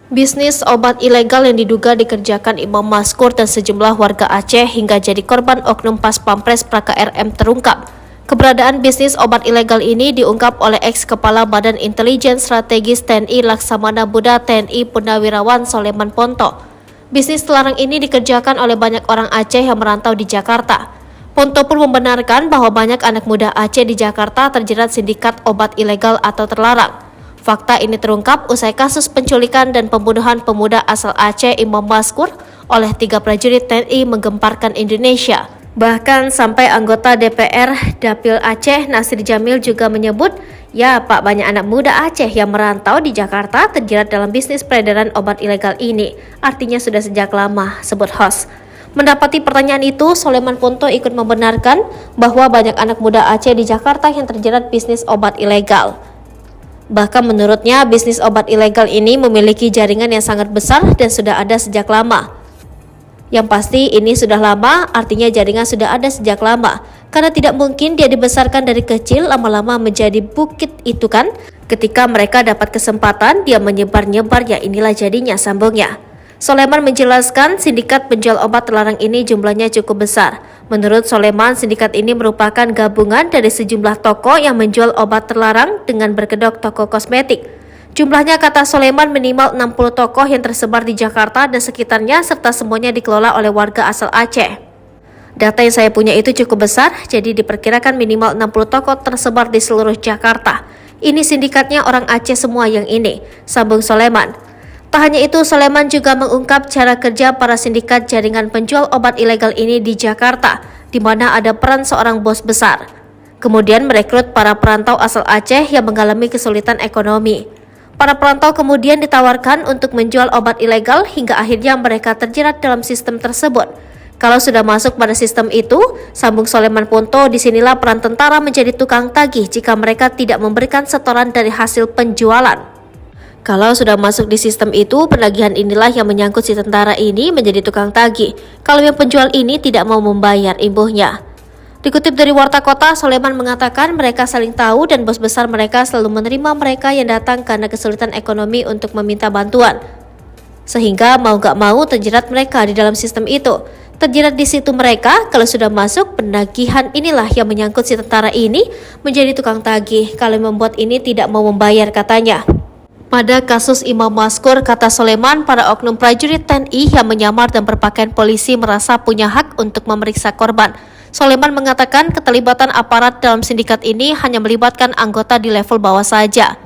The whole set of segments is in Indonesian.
Bisnis obat ilegal yang diduga dikerjakan Imam Maskur dan sejumlah warga Aceh hingga jadi korban oknum Pas Pampres Prakarm terungkap. Keberadaan bisnis obat ilegal ini diungkap oleh ex-kepala Badan Intelijen Strategis TNI Laksamana Muda TNI Purnawirawan Soleman Ponto. Bisnis terlarang ini dikerjakan oleh banyak orang Aceh yang merantau di Jakarta. Ponto pun membenarkan bahwa banyak anak muda Aceh di Jakarta terjerat sindikat obat ilegal atau terlarang. Fakta ini terungkap usai kasus penculikan dan pembunuhan pemuda asal Aceh Imam Maskur oleh 3 prajurit TNI menggemparkan Indonesia. Bahkan sampai anggota DPR Dapil Aceh Nasir Jamil juga menyebut, ya Pak, banyak anak muda Aceh yang merantau di Jakarta terjerat dalam bisnis peredaran obat ilegal ini. Artinya sudah sejak lama, sebut host. Mendapati pertanyaan itu, Soleman Ponto ikut membenarkan bahwa banyak anak muda Aceh di Jakarta yang terjerat bisnis obat ilegal. Bahkan menurutnya, bisnis obat ilegal ini memiliki jaringan yang sangat besar dan sudah ada sejak lama. Yang pasti ini sudah lama, artinya jaringan sudah ada sejak lama. Karena tidak mungkin dia dibesarkan dari kecil lama-lama menjadi bukit itu kan. Ketika mereka dapat kesempatan, dia menyebar-nyebar, ya inilah jadinya, sambungnya. Soleman menjelaskan sindikat penjual obat terlarang ini jumlahnya cukup besar. Menurut Soleman, sindikat ini merupakan gabungan dari sejumlah toko yang menjual obat terlarang dengan berkedok toko kosmetik. Jumlahnya, kata Soleman, minimal 60 toko yang tersebar di Jakarta dan sekitarnya serta semuanya dikelola oleh warga asal Aceh. Data yang saya punya itu cukup besar, jadi diperkirakan minimal 60 toko tersebar di seluruh Jakarta. Ini sindikatnya orang Aceh semua yang ini, sambung Soleman. Tak hanya itu, Soleman juga mengungkap cara kerja para sindikat jaringan penjual obat ilegal ini di Jakarta, di mana ada peran seorang bos besar. Kemudian merekrut para perantau asal Aceh yang mengalami kesulitan ekonomi. Para perantau kemudian ditawarkan untuk menjual obat ilegal hingga akhirnya mereka terjerat dalam sistem tersebut. Kalau sudah masuk pada sistem itu, sambung Soleman Ponto, disinilah peran tentara menjadi tukang tagih jika mereka tidak memberikan setoran dari hasil penjualan. Kalau sudah masuk di sistem itu, penagihan inilah yang menyangkut si tentara ini menjadi tukang tagih. Kalau yang penjual ini tidak mau membayar imbuhnya. Dikutip dari Warta Kota, Soleman mengatakan mereka saling tahu dan bos besar mereka selalu menerima mereka yang datang karena kesulitan ekonomi untuk meminta bantuan. Sehingga mau gak mau terjerat mereka di dalam sistem itu. Terjerat di situ mereka, kalau sudah masuk, penagihan inilah yang menyangkut si tentara ini menjadi tukang tagih. Kalau membuat ini tidak mau membayar, katanya. Pada kasus Imam Maskur, kata Soleman, para oknum prajurit TNI yang menyamar dan berpakaian polisi merasa punya hak untuk memeriksa korban. Soleman mengatakan keterlibatan aparat dalam sindikat ini hanya melibatkan anggota di level bawah saja.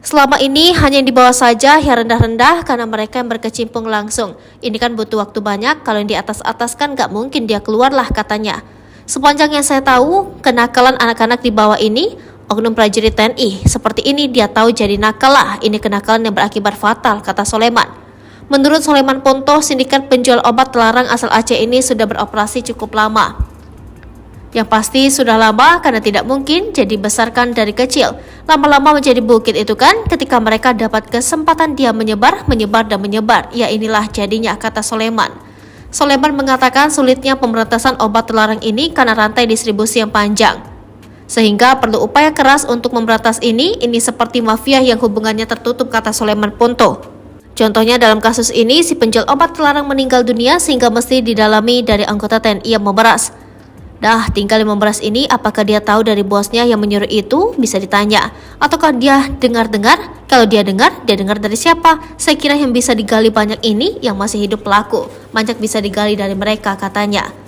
Selama ini hanya yang di bawah saja yang rendah-rendah karena mereka yang berkecimpung langsung. Ini kan butuh waktu banyak, kalau yang di atas-atas kan gak mungkin dia keluarlah, katanya. Sepanjang yang saya tahu, kenakalan anak-anak di bawah ini, oknum prajurit TNI, seperti ini dia tahu jadi nakal lah, ini kenakalan yang berakibat fatal, kata Soleman. Menurut Soleman Ponto, sindikat penjual obat terlarang asal Aceh ini sudah beroperasi cukup lama. Yang pasti sudah lama karena tidak mungkin jadi besarkan dari kecil. Lama-lama menjadi bukit itu kan, ketika mereka dapat kesempatan dia menyebar dan menyebar. Ya inilah jadinya, kata Soleman. Soleman mengatakan sulitnya pemberantasan obat terlarang ini karena rantai distribusi yang panjang. Sehingga perlu upaya keras untuk memberantas ini seperti mafia yang hubungannya tertutup, kata Soleman Ponto. Contohnya dalam kasus ini, si penjual obat terlarang meninggal dunia sehingga mesti didalami dari anggota TNI yang memeras. Dah, tinggal yang memeras ini apakah dia tahu dari bosnya yang menyuruh itu, bisa ditanya. Ataukah dia dengar-dengar? Kalau dia dengar dari siapa? Saya kira yang bisa digali banyak ini yang masih hidup pelaku. Banyak bisa digali dari mereka, katanya.